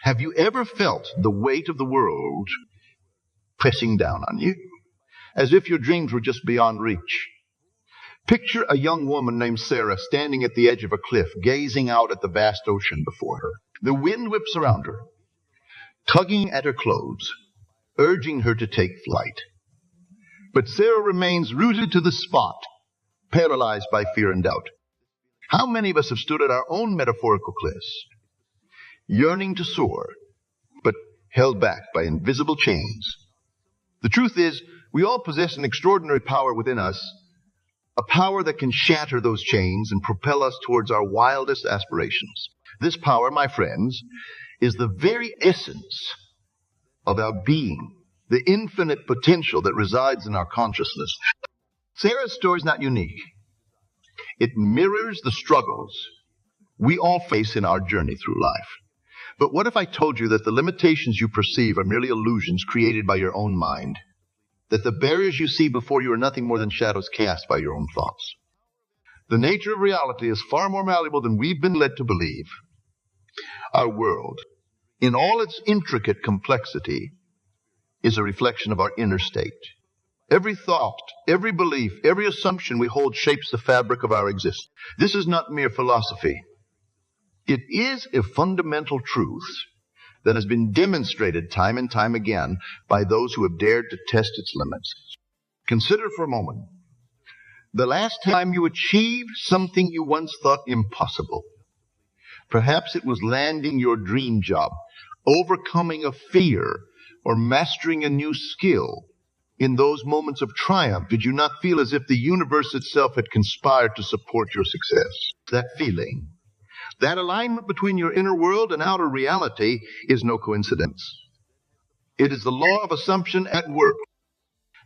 Have you ever felt the weight of the world pressing down on you, as if your dreams were just beyond reach? Picture a young woman named Sarah standing at the edge of a cliff, gazing out at the vast ocean before her. The wind whips around her, tugging at her clothes, urging her to take flight. But Sarah remains rooted to the spot, paralyzed by fear and doubt. How many of us have stood at our own metaphorical cliffs, yearning to soar, but held back by invisible chains? The truth is, we all possess an extraordinary power within us, a power that can shatter those chains and propel us towards our wildest aspirations. This power, my friends, is the very essence of our being, the infinite potential that resides in our consciousness. Sarah's story is not unique. It mirrors the struggles we all face in our journey through life. But what if I told you that the limitations you perceive are merely illusions created by your own mind? That the barriers you see before you are nothing more than shadows cast by your own thoughts? The nature of reality is far more malleable than we've been led to believe. Our world, in all its intricate complexity, is a reflection of our inner state. Every thought, every belief, every assumption we hold shapes the fabric of our existence. This is not mere philosophy. It is a fundamental truth that has been demonstrated time and time again by those who have dared to test its limits. Consider for a moment the last time you achieved something you once thought impossible. Perhaps it was landing your dream job, overcoming a fear, or mastering a new skill. In those moments of triumph, did you not feel as if the universe itself had conspired to support your success? That feeling, that alignment between your inner world and outer reality, is no coincidence. It is the law of assumption at work.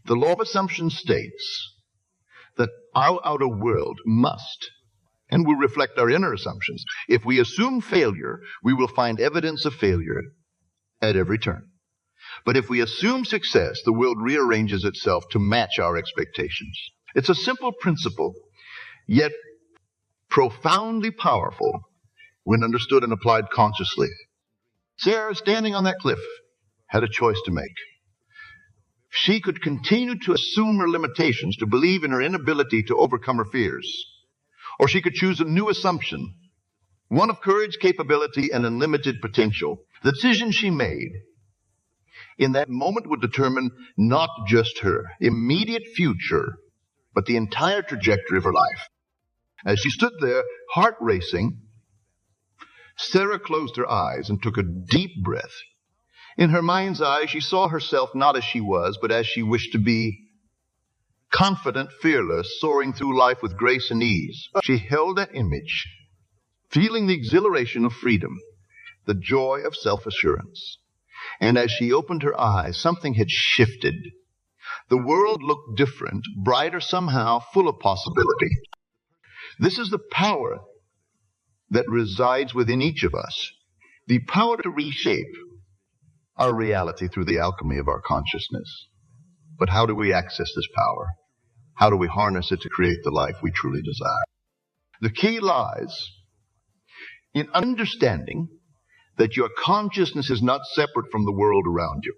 The law of assumption states that our outer world must and will reflect our inner assumptions. If we assume failure, we will find evidence of failure at every turn. But if we assume success, the world rearranges itself to match our expectations. It's a simple principle, yet profoundly powerful when understood and applied consciously. Sarah, standing on that cliff, had a choice to make. She could continue to assume her limitations, to believe in her inability to overcome her fears. Or she could choose a new assumption, one of courage, capability, and unlimited potential. The decision she made in that moment would determine not just her immediate future, but the entire trajectory of her life. As she stood there, heart racing, Sarah closed her eyes and took a deep breath. In her mind's eye, she saw herself not as she was, but as she wished to be. Confident, fearless, soaring through life with grace and ease. She held that image, feeling the exhilaration of freedom, the joy of self-assurance. And as she opened her eyes, something had shifted. The world looked different, brighter somehow, full of possibility. This is the power that resides within each of us, the power to reshape our reality through the alchemy of our consciousness. But how do we access this power? How do we harness it to create the life we truly desire? The key lies in understanding that your consciousness is not separate from the world around you.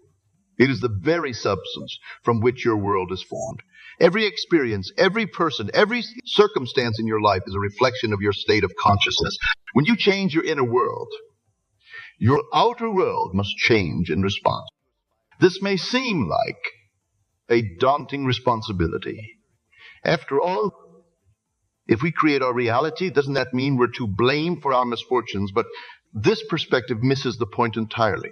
It is the very substance from which your world is formed. Every experience, every person, every circumstance in your life is a reflection of your state of consciousness. When you change your inner world, your outer world must change in response. This may seem like a daunting responsibility. After all, if we create our reality, doesn't that mean we're to blame for our misfortunes? But this perspective misses the point entirely.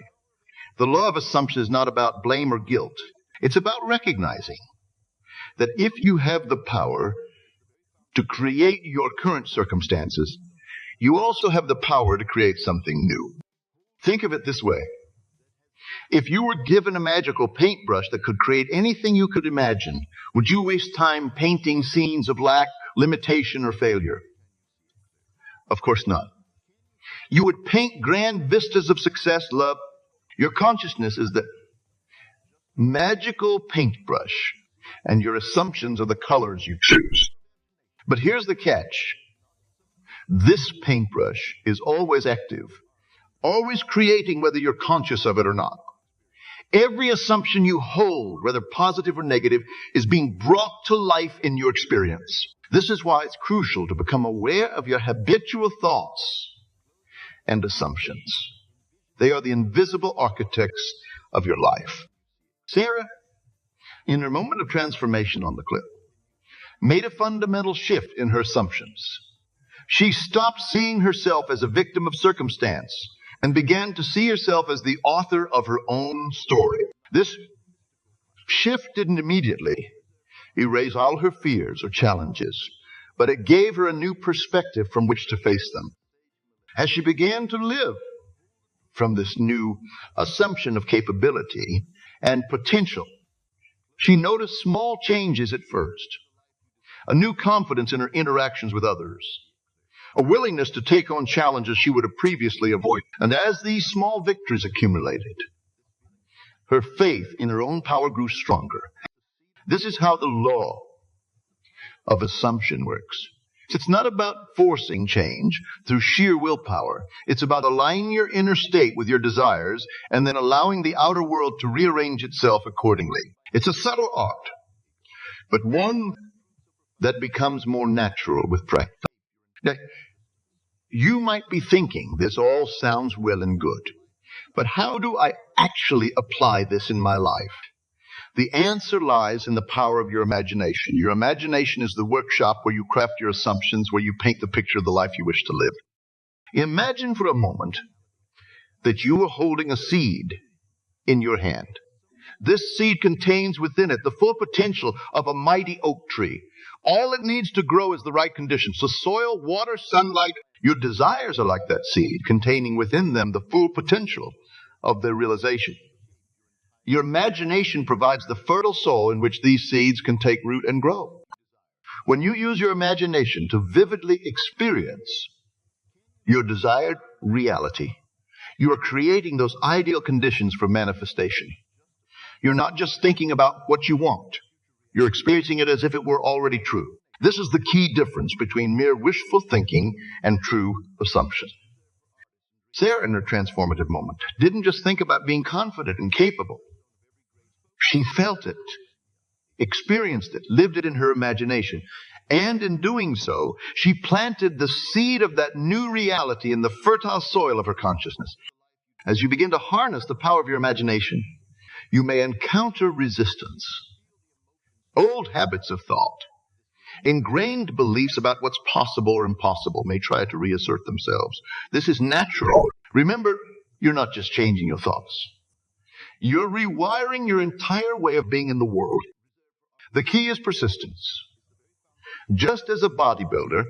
The law of assumption is not about blame or guilt. It's about recognizing that if you have the power to create your current circumstances, you also have the power to create something new. Think of it this way. If you were given a magical paintbrush that could create anything you could imagine, would you waste time painting scenes of lack, limitation, or failure? Of course not. You would paint grand vistas of success, love. Your consciousness is the magical paintbrush, and your assumptions are the colors you choose. But here's the catch. This paintbrush is always active, always creating whether you're conscious of it or not. Every assumption you hold, whether positive or negative, is being brought to life in your experience. This is why it's crucial to become aware of your habitual thoughts and assumptions. They are the invisible architects of your life. Sarah, in her moment of transformation on the cliff, made a fundamental shift in her assumptions. She stopped seeing herself as a victim of circumstance and began to see herself as the author of her own story. This shift didn't immediately erase all her fears or challenges, but it gave her a new perspective from which to face them. As she began to live from this new assumption of capability and potential, she noticed small changes at first, a new confidence in her interactions with others, a willingness to take on challenges she would have previously avoided. And as these small victories accumulated, her faith in her own power grew stronger. This is how the law of assumption works. It's not about forcing change through sheer willpower. It's about aligning your inner state with your desires and then allowing the outer world to rearrange itself accordingly. It's a subtle art, but one that becomes more natural with practice. Now, you might be thinking, this all sounds well and good, but how do I actually apply this in my life? The answer lies in the power of your imagination. Your imagination is the workshop where you craft your assumptions, where you paint the picture of the life you wish to live. Imagine for a moment that you are holding a seed in your hand. This seed contains within it the full potential of a mighty oak tree. All it needs to grow is the right conditions. So soil, water, sunlight. Your desires are like that seed, containing within them the full potential of their realization. Your imagination provides the fertile soil in which these seeds can take root and grow. When you use your imagination to vividly experience your desired reality, you are creating those ideal conditions for manifestation. You're not just thinking about what you want. You're experiencing it as if it were already true. This is the key difference between mere wishful thinking and true assumption. Sarah, in her transformative moment, didn't just think about being confident and capable. She felt it, experienced it, lived it in her imagination. And in doing so, she planted the seed of that new reality in the fertile soil of her consciousness. As you begin to harness the power of your imagination, you may encounter resistance. Old habits of thought, ingrained beliefs about what's possible or impossible may try to reassert themselves. This is natural. Remember, you're not just changing your thoughts. You're rewiring your entire way of being in the world. The key is persistence. Just as a bodybuilder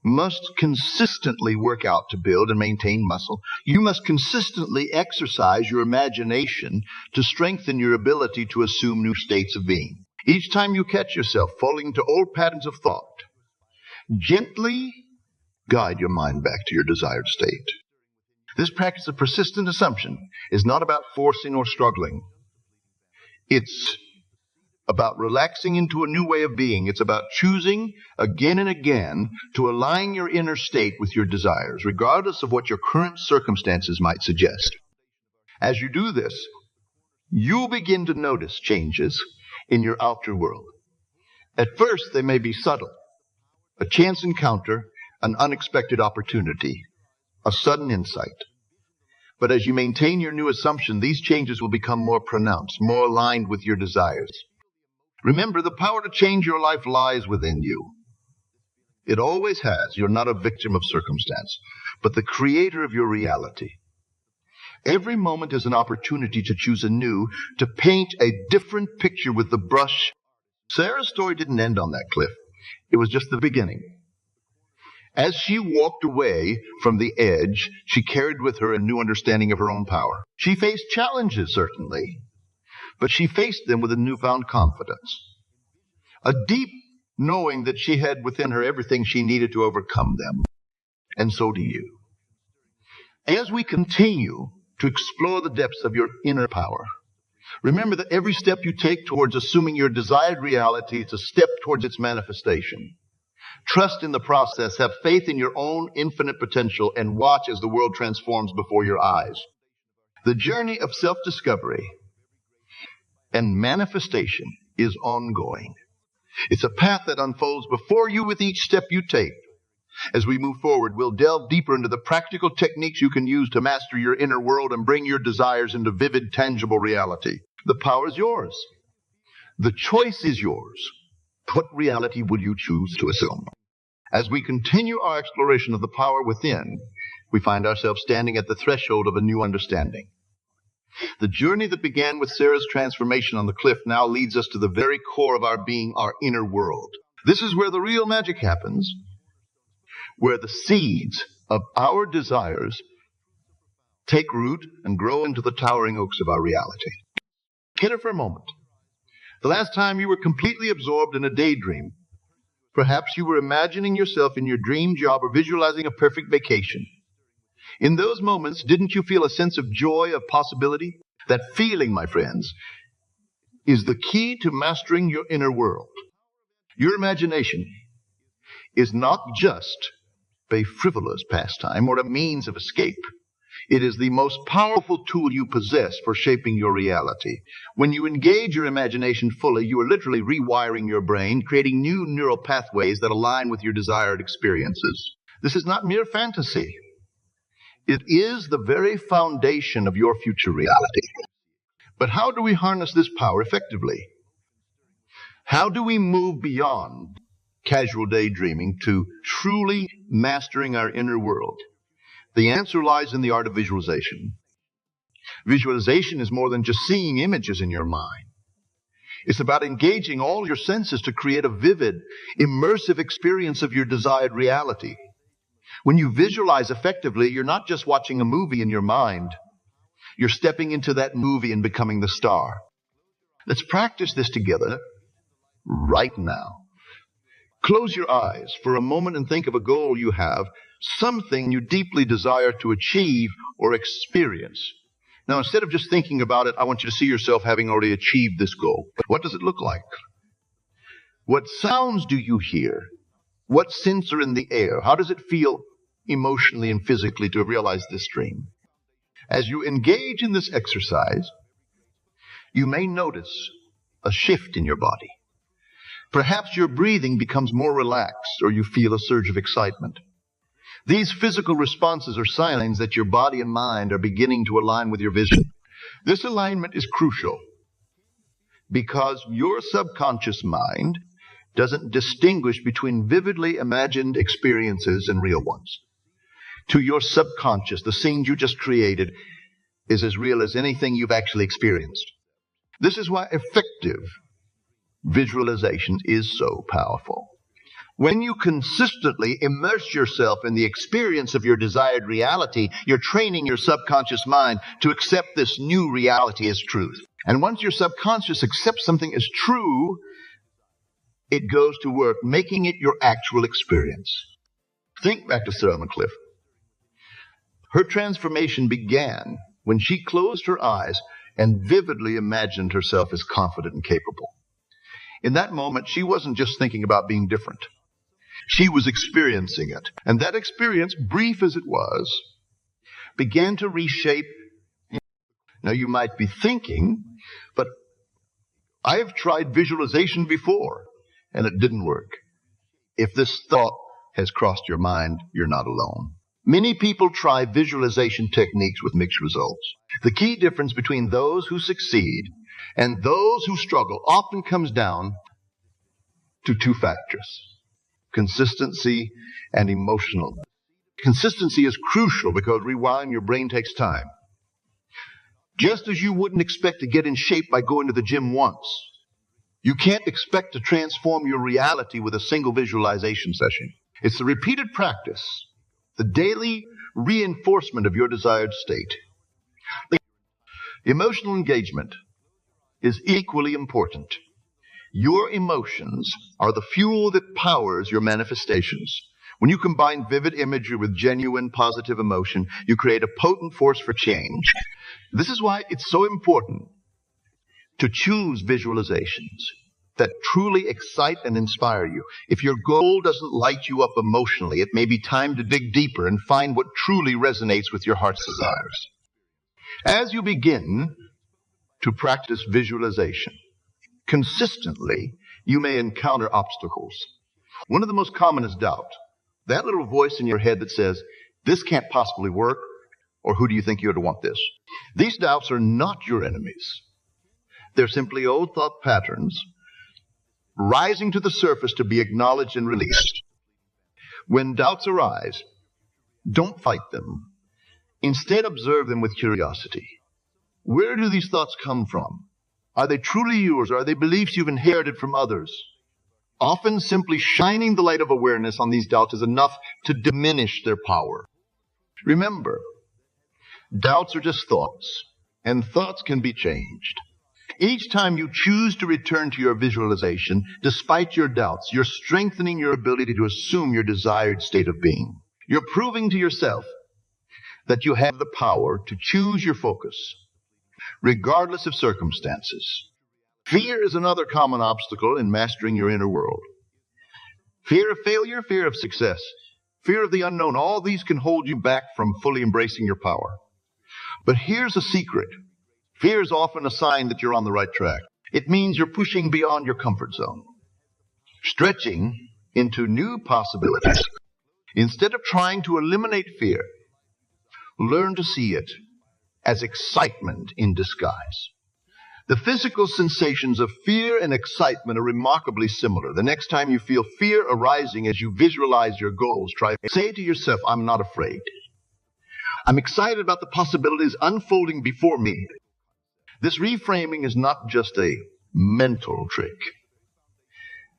must consistently work out to build and maintain muscle, you must consistently exercise your imagination to strengthen your ability to assume new states of being. Each time you catch yourself falling into old patterns of thought, gently guide your mind back to your desired state. This practice of persistent assumption is not about forcing or struggling. It's about relaxing into a new way of being. It's about choosing again and again to align your inner state with your desires, regardless of what your current circumstances might suggest. As you do this, you'll begin to notice changes in your outer world. At first, they may be subtle. A chance encounter, an unexpected opportunity, a sudden insight. But as you maintain your new assumption, these changes will become more pronounced, more aligned with your desires. Remember, the power to change your life lies within you. It always has. You're not a victim of circumstance, but the creator of your reality. Every moment is an opportunity to choose anew, to paint a different picture with the brush. Sarah's story didn't end on that cliff. It was just the beginning. As she walked away from the edge, she carried with her a new understanding of her own power. She faced challenges, certainly, but she faced them with a newfound confidence, a deep knowing that she had within her everything she needed to overcome them. And so do you. As we continue to explore the depths of your inner power, remember that every step you take towards assuming your desired reality is a step towards its manifestation. Trust in the process, have faith in your own infinite potential, and watch as the world transforms before your eyes. The journey of self-discovery and manifestation is ongoing. It's a path that unfolds before you with each step you take. As we move forward, we'll delve deeper into the practical techniques you can use to master your inner world and bring your desires into vivid, tangible reality. The power is yours. The choice is yours. What reality will you choose to assume? As we continue our exploration of the power within, we find ourselves standing at the threshold of a new understanding. The journey that began with Sarah's transformation on the cliff now leads us to the very core of our being, our inner world. This is where the real magic happens, where the seeds of our desires take root and grow into the towering oaks of our reality. Consider for a moment the last time you were completely absorbed in a daydream. Perhaps you were imagining yourself in your dream job or visualizing a perfect vacation. In those moments, didn't you feel a sense of joy, of possibility? That feeling, my friends, is the key to mastering your inner world. Your imagination is not just a frivolous pastime or a means of escape. It is the most powerful tool you possess for shaping your reality. When you engage your imagination fully, you are literally rewiring your brain, creating new neural pathways that align with your desired experiences. This is not mere fantasy. It is the very foundation of your future reality. But how do we harness this power effectively? How do we move beyond casual daydreaming to truly mastering our inner world? The answer lies in the art of visualization. Visualization is more than just seeing images in your mind. It's about engaging all your senses to create a vivid, immersive experience of your desired reality. When you visualize effectively, you're not just watching a movie in your mind. You're stepping into that movie and becoming the star. Let's practice this together right now. Close your eyes for a moment and think of a goal you have, something you deeply desire to achieve or experience. Now, instead of just thinking about it, I want you to see yourself having already achieved this goal. What does it look like? What sounds do you hear? What scents are in the air? How does it feel emotionally and physically to realize this dream? As you engage in this exercise, you may notice a shift in your body. Perhaps your breathing becomes more relaxed or you feel a surge of excitement. These physical responses are signs that your body and mind are beginning to align with your vision. This alignment is crucial because your subconscious mind doesn't distinguish between vividly imagined experiences and real ones. To your subconscious, the scenes you just created is as real as anything you've actually experienced. This is why effective visualization is so powerful. When you consistently immerse yourself in the experience of your desired reality, you're training your subconscious mind to accept this new reality as truth. And once your subconscious accepts something as true, it goes to work making it your actual experience. Think back to Sarah on the cliff. Her transformation began when she closed her eyes and vividly imagined herself as confident and capable. In that moment, she wasn't just thinking about being different. She was experiencing it. And that experience, brief as it was, began to reshape. Now, you might be thinking, but I've tried visualization before, and it didn't work. If this thought has crossed your mind, you're not alone. Many people try visualization techniques with mixed results. The key difference between those who succeed and those who struggle often comes down to two factors: consistency and emotional. Consistency is crucial because rewiring your brain takes time. Just as you wouldn't expect to get in shape by going to the gym once, you can't expect to transform your reality with a single visualization session. It's the repeated practice, the daily reinforcement of your desired state. Emotional engagement is equally important. Your emotions are the fuel that powers your manifestations. When you combine vivid imagery with genuine positive emotion, you create a potent force for change. This is why it's so important to choose visualizations that truly excite and inspire you. If your goal doesn't light you up emotionally, it may be time to dig deeper and find what truly resonates with your heart's desires. As you begin to practice visualization consistently, you may encounter obstacles. One of the most common is doubt. That little voice in your head that says, this can't possibly work, or who do you think you're to want this? These doubts are not your enemies. They're simply old thought patterns rising to the surface to be acknowledged and released. When doubts arise, don't fight them. Instead, observe them with curiosity. Where do these thoughts come from? Are they truly yours, or are they beliefs you've inherited from others? Often simply shining the light of awareness on these doubts is enough to diminish their power. Remember, doubts are just thoughts, and thoughts can be changed. Each time you choose to return to your visualization, despite your doubts, you're strengthening your ability to assume your desired state of being. You're proving to yourself that you have the power to choose your focus, regardless of circumstances. Fear is another common obstacle in mastering your inner world. Fear of failure, fear of success, fear of the unknown, all these can hold you back from fully embracing your power. But here's a secret. Fear is often a sign that you're on the right track. It means you're pushing beyond your comfort zone, stretching into new possibilities. Instead of trying to eliminate fear, learn to see it as excitement in disguise. The physical sensations of fear and excitement are remarkably similar. The next time you feel fear arising as you visualize your goals, say to yourself, I'm not afraid. I'm excited about the possibilities unfolding before me. This reframing is not just a mental trick.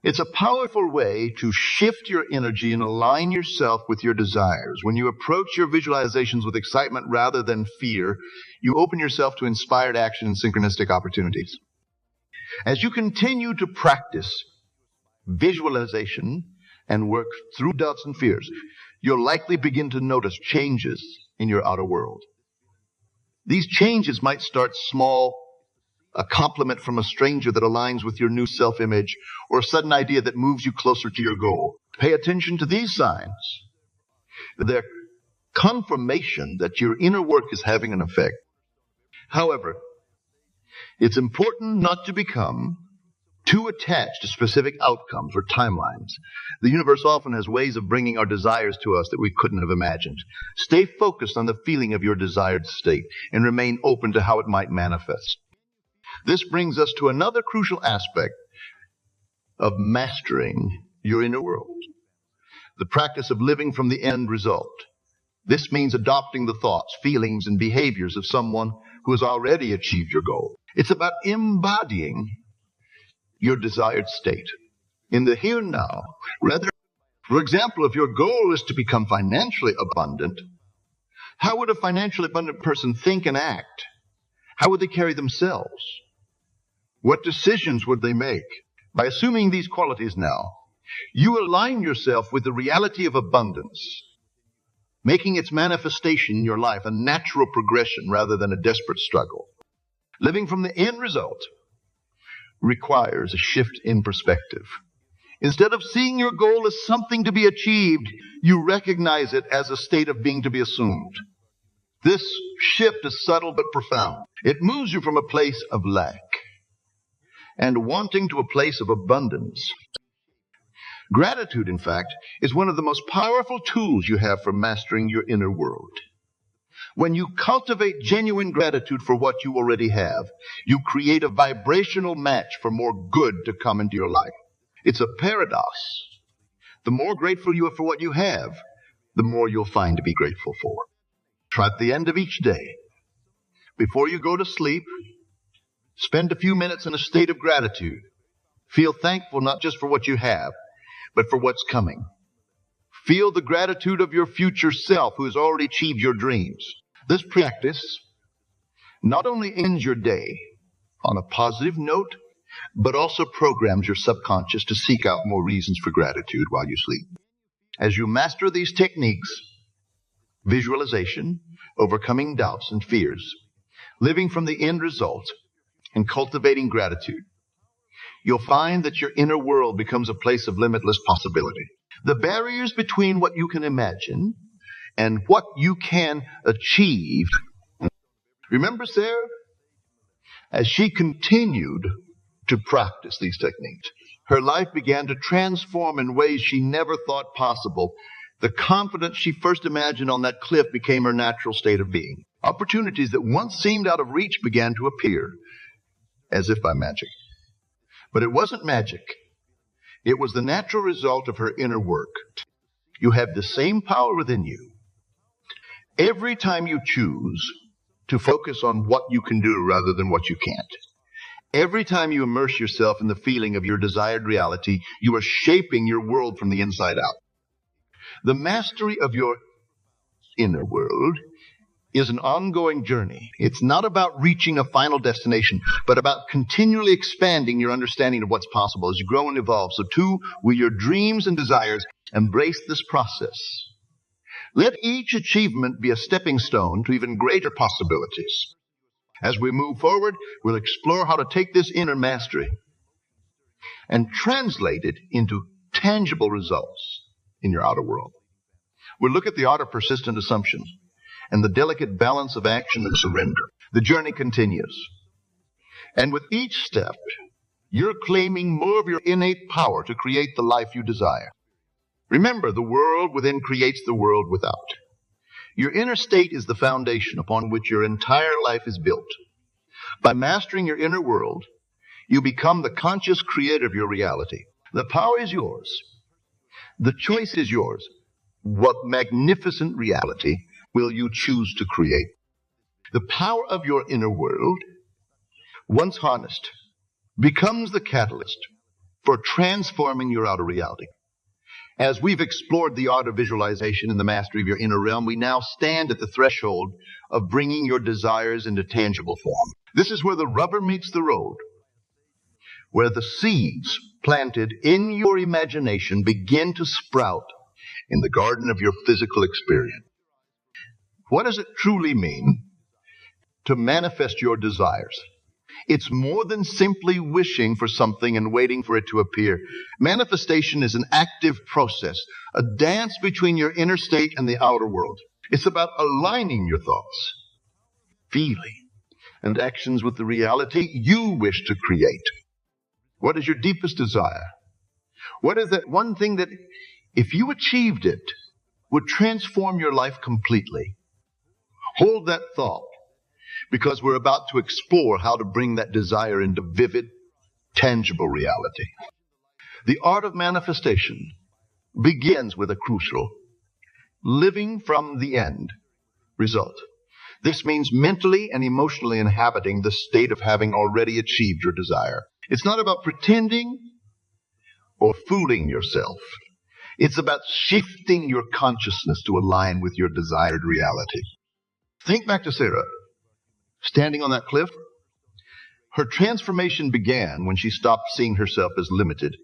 It's a powerful way to shift your energy and align yourself with your desires. When you approach your visualizations with excitement rather than fear, you open yourself to inspired action and synchronistic opportunities. As you continue to practice visualization and work through doubts and fears, you'll likely begin to notice changes in your outer world. These changes might start small, a compliment from a stranger that aligns with your new self-image, or a sudden idea that moves you closer to your goal. Pay attention to these signs. They're confirmation that your inner work is having an effect. However, it's important not to become too attached to specific outcomes or timelines. The universe often has ways of bringing our desires to us that we couldn't have imagined. Stay focused on the feeling of your desired state and remain open to how it might manifest. This brings us to another crucial aspect of mastering your inner world, the practice of living from the end result. This means adopting the thoughts, feelings, and behaviors of someone who has already achieved your goal. It's about embodying your desired state in the here and now. Rather, for example, if your goal is to become financially abundant, how would a financially abundant person think and act? How would they carry themselves? What decisions would they make? By assuming these qualities now, you align yourself with the reality of abundance, making its manifestation in your life a natural progression rather than a desperate struggle. Living from the end result requires a shift in perspective. Instead of seeing your goal as something to be achieved, you recognize it as a state of being to be assumed. This shift is subtle but profound. It moves you from a place of lack and wanting to a place of abundance. Gratitude, in fact, is one of the most powerful tools you have for mastering your inner world. When you cultivate genuine gratitude for what you already have, you create a vibrational match for more good to come into your life. It's a paradox. The more grateful you are for what you have, the more you'll find to be grateful for. Try at the end of each day, before you go to sleep, spend a few minutes in a state of gratitude. Feel thankful not just for what you have, but for what's coming. Feel the gratitude of your future self who has already achieved your dreams. This practice not only ends your day on a positive note, but also programs your subconscious to seek out more reasons for gratitude while you sleep. As you master these techniques, visualization, overcoming doubts and fears, living from the end result, and cultivating gratitude, you'll find that your inner world becomes a place of limitless possibility. The barriers between what you can imagine and what you can achieve. Remember Sarah? As she continued to practice these techniques, her life began to transform in ways she never thought possible. The confidence she first imagined on that cliff became her natural state of being. Opportunities that once seemed out of reach began to appear, as if by magic. But it wasn't magic. It was the natural result of her inner work. You have the same power within you. Every time you choose to focus on what you can do rather than what you can't, every time you immerse yourself in the feeling of your desired reality, you are shaping your world from the inside out. The mastery of your inner world is an ongoing journey. It's not about reaching a final destination, but about continually expanding your understanding of what's possible as you grow and evolve. So too will your dreams and desires. Embrace this process. Let each achievement be a stepping stone to even greater possibilities. As we move forward, we'll explore how to take this inner mastery and translate it into tangible results in your outer world. We'll look at the art of persistent assumption and the delicate balance of action and surrender. The journey continues. And with each step, you're claiming more of your innate power to create the life you desire. Remember, the world within creates the world without. Your inner state is the foundation upon which your entire life is built. By mastering your inner world, you become the conscious creator of your reality. The power is yours. The choice is yours. What magnificent reality will you choose to create? The power of your inner world, once harnessed, becomes the catalyst for transforming your outer reality. As we've explored the art of visualization and the mastery of your inner realm, we now stand at the threshold of bringing your desires into tangible form. This is where the rubber meets the road, where the seeds planted in your imagination begin to sprout in the garden of your physical experience. What does it truly mean to manifest your desires? It's more than simply wishing for something and waiting for it to appear. Manifestation is an active process, a dance between your inner state and the outer world. It's about aligning your thoughts, feeling, and actions with the reality you wish to create. What is your deepest desire? What is that one thing that, if you achieved it, would transform your life completely? Hold that thought, because we're about to explore how to bring that desire into vivid, tangible reality. The art of manifestation begins with a crucial living from the end result. This means mentally and emotionally inhabiting the state of having already achieved your desire. It's not about pretending or fooling yourself. It's about shifting your consciousness to align with your desired reality. Think back to Sarah, standing on that cliff. Her transformation began when she stopped seeing herself as limited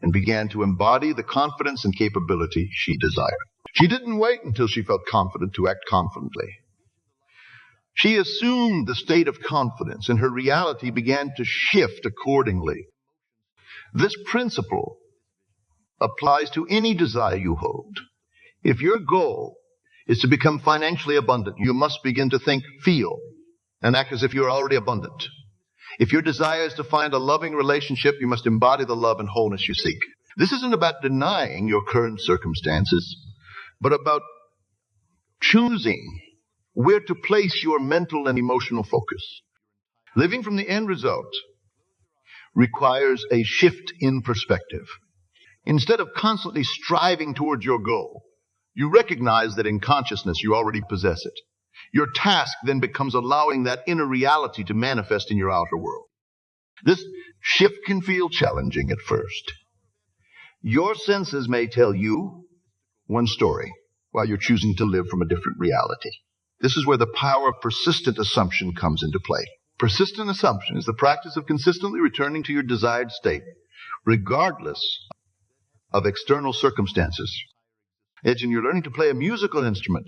and began to embody the confidence and capability she desired. She didn't wait until she felt confident to act confidently. She assumed the state of confidence, and her reality began to shift accordingly. This principle applies to any desire you hold. If your goal is to become financially abundant, you must begin to think, feel, and act as if you're already abundant. If your desire is to find a loving relationship, you must embody the love and wholeness you seek. This isn't about denying your current circumstances, but about choosing where to place your mental and emotional focus. Living from the end result requires a shift in perspective. Instead of constantly striving towards your goal, you recognize that in consciousness you already possess it. Your task then becomes allowing that inner reality to manifest in your outer world. This shift can feel challenging at first. Your senses may tell you one story while you're choosing to live from a different reality. This is where the power of persistent assumption comes into play. Persistent assumption is the practice of consistently returning to your desired state, regardless of external circumstances. Imagine you're learning to play a musical instrument.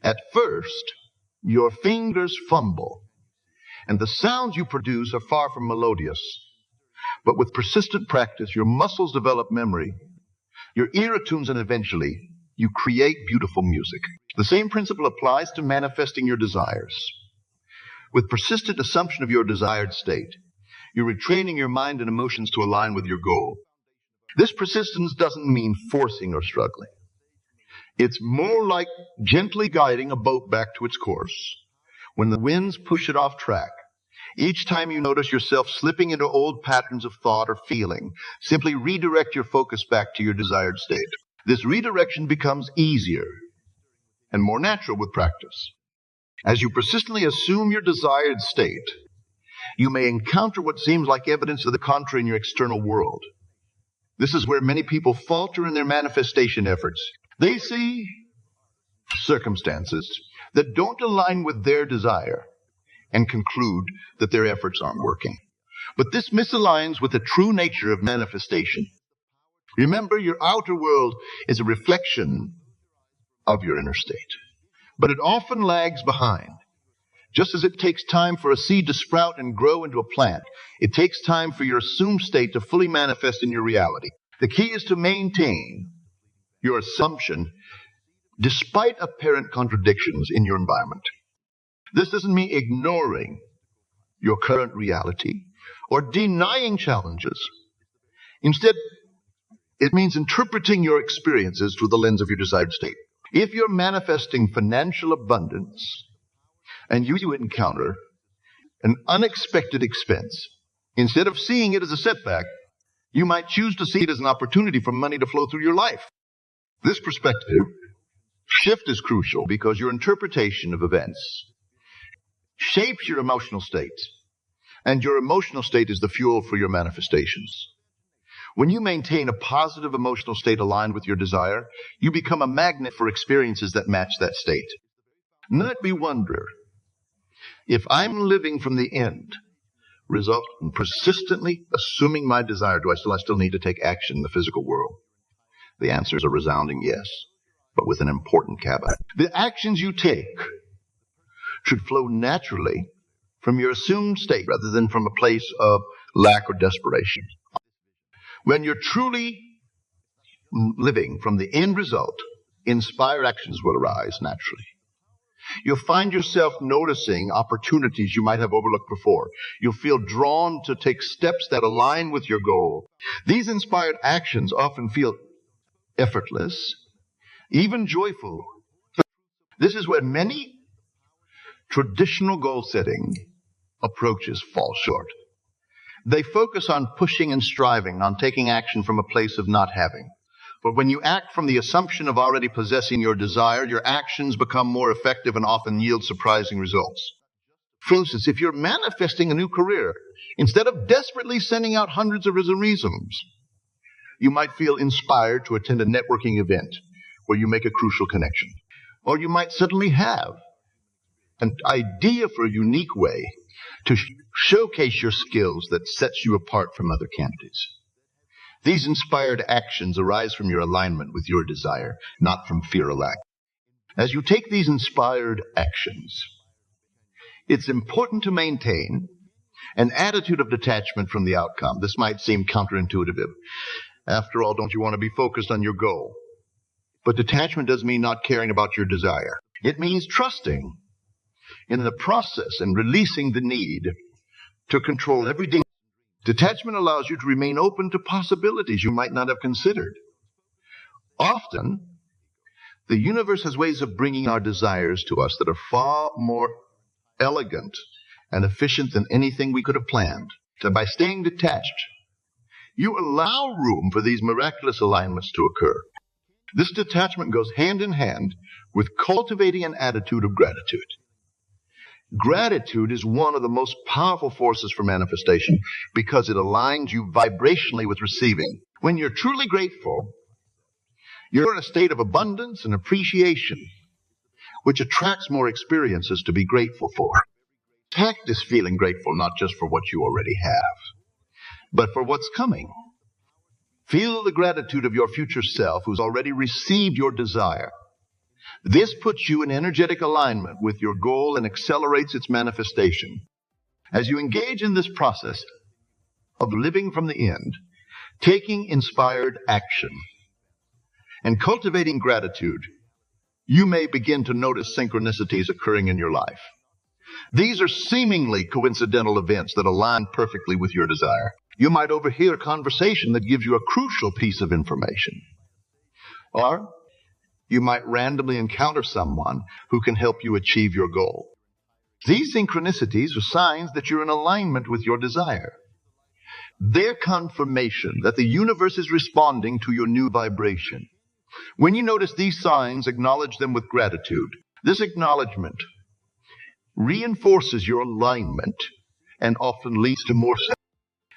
At first, your fingers fumble, and the sounds you produce are far from melodious. But with persistent practice, your muscles develop memory, your ear attunes, and eventually you create beautiful music. The same principle applies to manifesting your desires. With persistent assumption of your desired state, you're retraining your mind and emotions to align with your goal. This persistence doesn't mean forcing or struggling. It's more like gently guiding a boat back to its course. When the winds push it off track, each time you notice yourself slipping into old patterns of thought or feeling, simply redirect your focus back to your desired state. This redirection becomes easier and more natural with practice. As you persistently assume your desired state, you may encounter what seems like evidence of the contrary in your external world. This is where many people falter in their manifestation efforts. They see circumstances that don't align with their desire and conclude that their efforts aren't working. But this misaligns with the true nature of manifestation. Remember, your outer world is a reflection of your inner state, but it often lags behind. Just as it takes time for a seed to sprout and grow into a plant, it takes time for your assumed state to fully manifest in your reality. The key is to maintain your assumption despite apparent contradictions in your environment. This doesn't mean ignoring your current reality or denying challenges. Instead, it means interpreting your experiences through the lens of your desired state. If you're manifesting financial abundance and you encounter an unexpected expense, instead of seeing it as a setback, you might choose to see it as an opportunity for money to flow through your life. This perspective shift is crucial because your interpretation of events shapes your emotional state, and your emotional state is the fuel for your manifestations. When you maintain a positive emotional state aligned with your desire, you become a magnet for experiences that match that state. Let me wonder, if I'm living from the end result in persistently assuming my desire, do I still need to take action in the physical world? The answer is a resounding yes, but with an important caveat. The actions you take should flow naturally from your assumed state rather than from a place of lack or desperation. When you're truly living from the end result, inspired actions will arise naturally. You'll find yourself noticing opportunities you might have overlooked before. You'll feel drawn to take steps that align with your goal. These inspired actions often feel effortless, even joyful. This is where many traditional goal-setting approaches fall short. They focus on pushing and striving, on taking action from a place of not having. But when you act from the assumption of already possessing your desire, your actions become more effective and often yield surprising results. For instance, if you're manifesting a new career, instead of desperately sending out hundreds of resumes, you might feel inspired to attend a networking event where you make a crucial connection. Or you might suddenly have an idea for a unique way to showcase your skills that sets you apart from other candidates. These inspired actions arise from your alignment with your desire, not from fear or lack. As you take these inspired actions, it's important to maintain an attitude of detachment from the outcome. This might seem counterintuitive. After all, don't you want to be focused on your goal? But detachment doesn't mean not caring about your desire. It means trusting in the process and releasing the need to control everything. Detachment allows you to remain open to possibilities you might not have considered. Often, the universe has ways of bringing our desires to us that are far more elegant and efficient than anything we could have planned. So by staying detached, you allow room for these miraculous alignments to occur. This detachment goes hand in hand with cultivating an attitude of gratitude. Gratitude is one of the most powerful forces for manifestation because it aligns you vibrationally with receiving. When you're truly grateful, you're in a state of abundance and appreciation, which attracts more experiences to be grateful for. Practice feeling grateful not just for what you already have, but for what's coming. Feel the gratitude of your future self who's already received your desire. This puts you in energetic alignment with your goal and accelerates its manifestation. As you engage in this process, of living from the end, taking inspired action, and cultivating gratitude, you may begin to notice synchronicities occurring in your life. These are seemingly coincidental events that align perfectly with your desire. You might overhear a conversation that gives you a crucial piece of information. Or you might randomly encounter someone who can help you achieve your goal. These synchronicities are signs that you're in alignment with your desire. They're confirmation that the universe is responding to your new vibration. When you notice these signs, acknowledge them with gratitude. This acknowledgement reinforces your alignment and often leads to more success.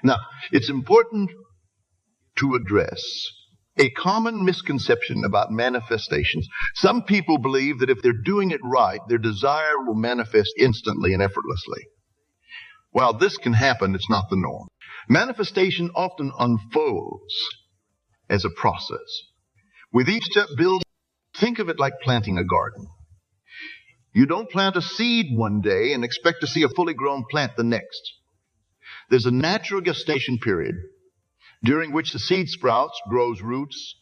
Now, it's important to address a common misconception about manifestations. Some people believe that if they're doing it right, their desire will manifest instantly and effortlessly. While this can happen, it's not the norm. Manifestation often unfolds as a process. With each step built, think of it like planting a garden. You don't plant a seed one day and expect to see a fully grown plant the next. There's a natural gestation period during which the seed sprouts, grows roots,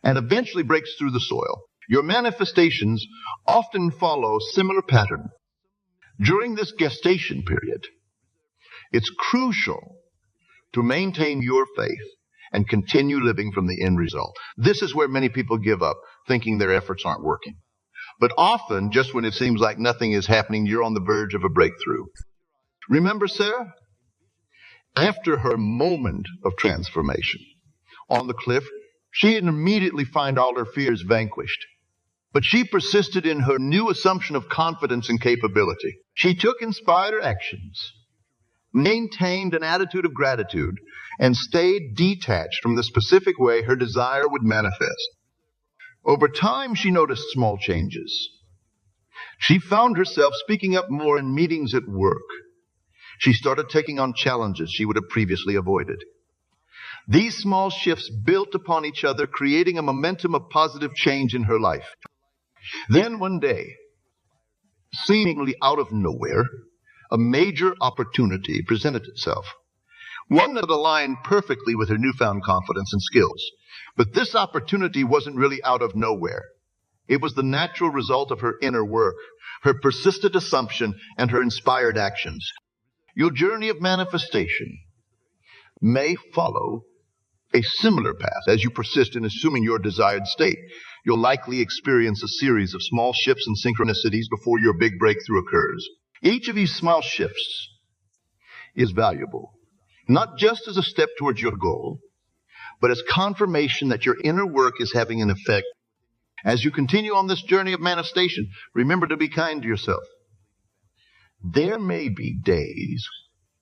and eventually breaks through the soil. Your manifestations often follow a similar pattern. During this gestation period, it's crucial to maintain your faith and continue living from the end result. This is where many people give up, thinking their efforts aren't working. But often, just when it seems like nothing is happening, you're on the verge of a breakthrough. Remember Sarah? After her moment of transformation on the cliff, she didn't immediately find all her fears vanquished. But she persisted in her new assumption of confidence and capability. She took inspired actions, maintained an attitude of gratitude, and stayed detached from the specific way her desire would manifest. Over time, she noticed small changes. She found herself speaking up more in meetings at work. She started taking on challenges she would have previously avoided. These small shifts built upon each other, creating a momentum of positive change in her life. Then one day, seemingly out of nowhere, a major opportunity presented itself. One that aligned perfectly with her newfound confidence and skills. But this opportunity wasn't really out of nowhere. It was the natural result of her inner work, her persistent assumption, and her inspired actions. Your journey of manifestation may follow a similar path. As you persist in assuming your desired state, you'll likely experience a series of small shifts and synchronicities before your big breakthrough occurs. Each of these small shifts is valuable, not just as a step towards your goal, but as confirmation that your inner work is having an effect. As you continue on this journey of manifestation, remember to be kind to yourself. There may be days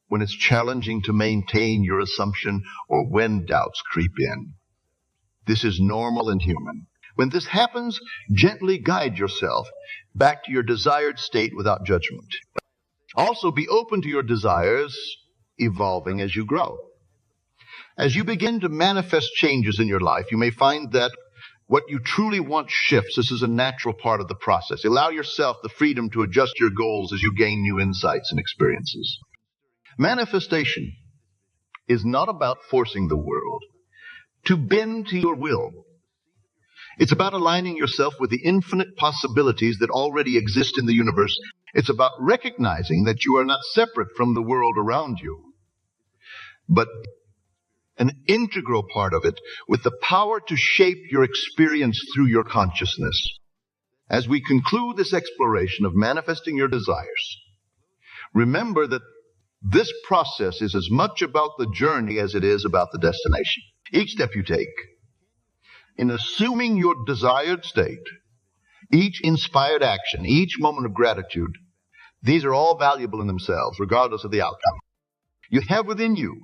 when it's challenging to maintain your assumption or when doubts creep in. This is normal and human. When this happens, gently guide yourself back to your desired state without judgment. Also, be open to your desires evolving as you grow. As you begin to manifest changes in your life, you may find that what you truly want shifts. This is a natural part of the process. Allow yourself the freedom to adjust your goals as you gain new insights and experiences. Manifestation is not about forcing the world to bend to your will. It's about aligning yourself with the infinite possibilities that already exist in the universe. It's about recognizing that you are not separate from the world around you, but an integral part of it with the power to shape your experience through your consciousness. As we conclude this exploration of manifesting your desires, remember that this process is as much about the journey as it is about the destination. Each step you take in assuming your desired state, each inspired action, each moment of gratitude, these are all valuable in themselves, regardless of the outcome. You have within you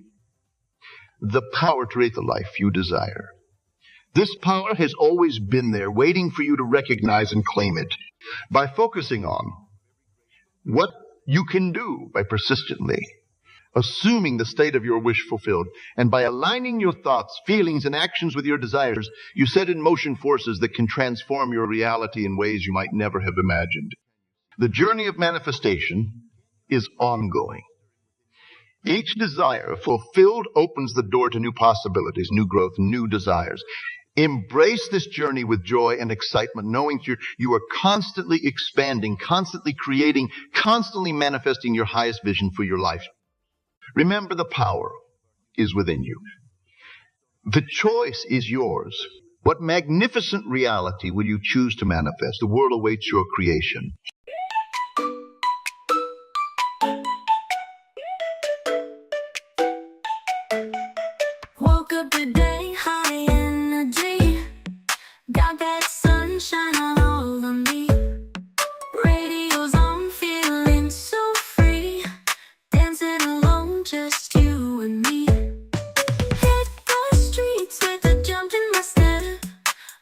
the power to create the life you desire. This power has always been there, waiting for you to recognize and claim it. By focusing on what you can do by persistently assuming the state of your wish fulfilled, and by aligning your thoughts, feelings, and actions with your desires, you set in motion forces that can transform your reality in ways you might never have imagined. The journey of manifestation is ongoing. Each desire fulfilled opens the door to new possibilities, new growth, new desires. Embrace this journey with joy and excitement, knowing you are constantly expanding, constantly creating, constantly manifesting your highest vision for your life. Remember, the power is within you. The choice is yours. What magnificent reality will you choose to manifest? The world awaits your creation. Woke up today, high energy. Got that sunshine all over me. Radio's on, feeling so free. Dancing alone, just you and me. Hit the streets with a jump in my step.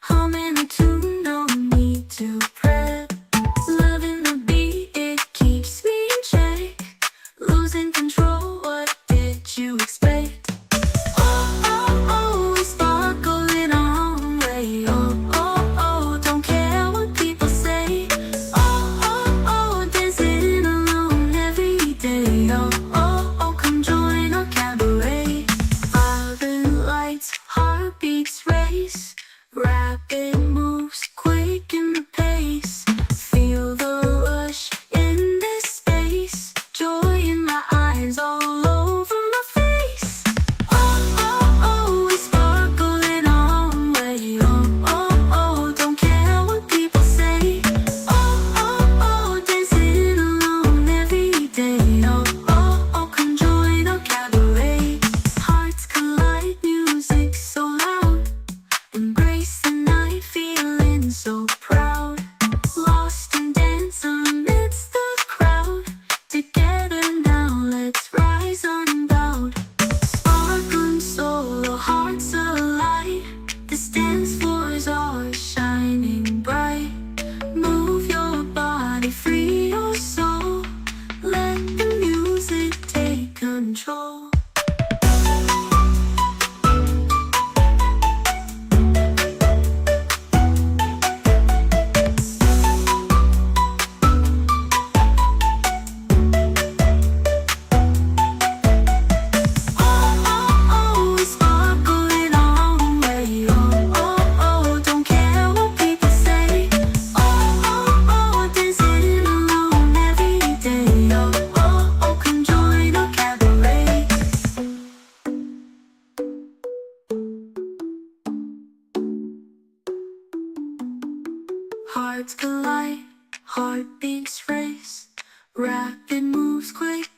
Humming a tune, no need to prep. Loving the beat, it keeps me in check. Losing control, what did you expect? Heartbeats race, rapid moves, quick in the pace. Feel the rush in this space. Joy in my eyes, all over my face. Oh, oh, oh, we sparkle in our own way. Oh, oh, oh, don't care what people say. Oh, oh, oh, dancing alone every day. Oh, oh, oh, come join our cabaret. Hearts collide, music so loud. Embrace the night, feeling so proud. Lost in dance amidst the crowd. Together now, let's rise unbowed. Sparkling soul, hearts alight. This dance floor is ours, shining bright. Move your body, free your soul. Let the music take control. Hearts collide, heartbeats race, rapid moves quick